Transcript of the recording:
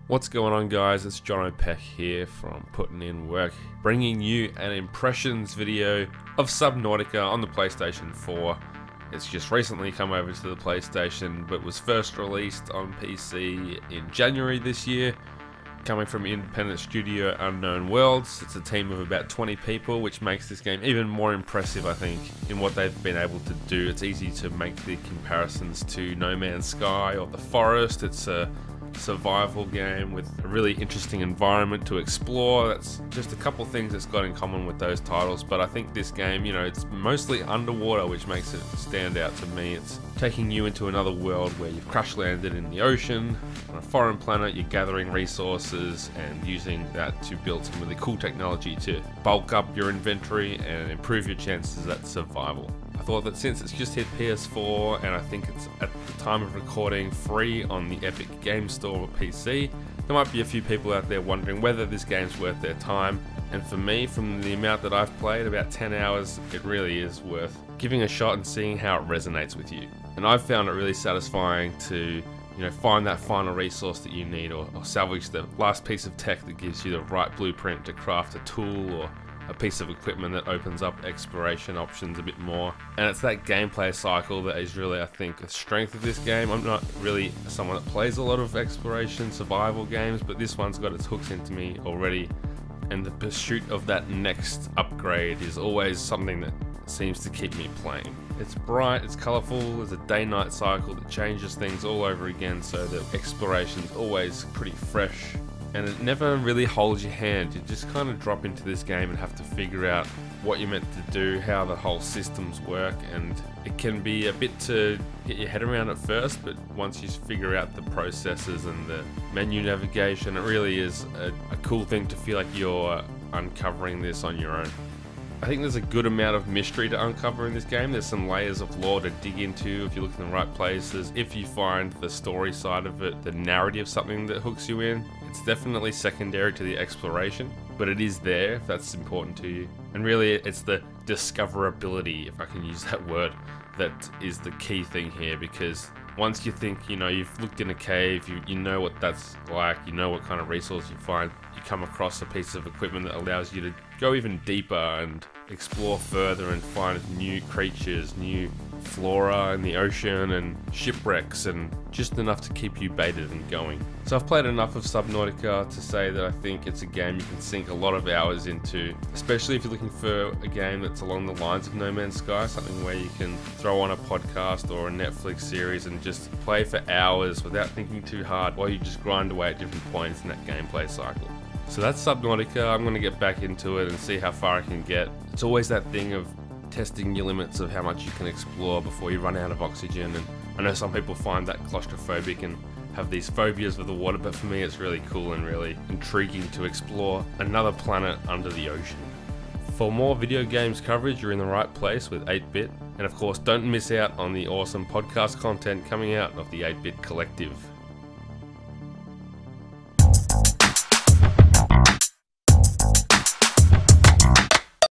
What's going on, guys? It's Jono here from Putting In Work, bringing you an impressions video of Subnautica on the PlayStation 4. It's just recently come over to the PlayStation, but was first released on PC in January this year. Coming from independent studio Unknown Worlds, it's a team of about 20 people, which makes this game even more impressive, I think, in what they've been able to do. It's easy to make the comparisons to No Man's Sky or The Forest. It's a survival game with a really interesting environment to explore. That's just a couple things it's got in common with those titles, but I think this game, it's mostly underwater, which makes it stand out to me. It's taking you into another world where you've crash landed in the ocean on a foreign planet. You're gathering resources and using that to build some really cool technology to bulk up your inventory and improve your chances at survival. I thought that since it's just hit PS4 and I think it's at the time of recording free on the Epic Game Store or PC, there might be a few people out there wondering whether this game's worth their time. And for me, from the amount that I've played, about 10 hours, it really is worth giving a shot and seeing how it resonates with you. And I've found it really satisfying to find that final resource that you need, or salvage the last piece of tech that gives you the right blueprint to craft a tool or a piece of equipment that opens up exploration options a bit more. And it's that gameplay cycle that is really, I think, a strength of this game. I'm not really someone that plays a lot of exploration survival games, but this one's got its hooks into me already, and the pursuit of that next upgrade is always something that seems to keep me playing. It's bright, it's colourful, there's a day-night cycle that changes things all over again, so the exploration's always pretty fresh. And it never really holds your hand. You just kind of drop into this game and have to figure out what you're meant to do, how the whole systems work, and it can be a bit to get your head around at first, but once you figure out the processes and the menu navigation, it really is a cool thing to feel like you're uncovering this on your own. I think there's a good amount of mystery to uncover in this game. There's some layers of lore to dig into if you look in the right places. If you find the story side of it, the narrative, something that hooks you in, it's definitely secondary to the exploration, but it is there if that's important to you. And really, it's the discoverability, if I can use that word, that is the key thing here, because once you think, you've looked in a cave, you know what that's like, you know what kind of resource you find, you come across a piece of equipment that allows you to go even deeper and explore further and find new creatures, new flora in the ocean and shipwrecks, and just enough to keep you baited and going. So I've played enough of Subnautica to say that I think it's a game you can sink a lot of hours into, especially if you're looking for a game that's along the lines of No Man's Sky, something where you can throw on a podcast or a Netflix series and just play for hours without thinking too hard while you just grind away at different points in that gameplay cycle. So that's Subnautica. I'm going to get back into it and see how far I can get. It's always that thing of testing your limits of how much you can explore before you run out of oxygen, and I know some people find that claustrophobic and have these phobias with the water, but for me it's really cool and really intriguing to explore another planet under the ocean. For more video games coverage, you're in the right place with 8-Bit, and of course don't miss out on the awesome podcast content coming out of the 8-Bit Collective.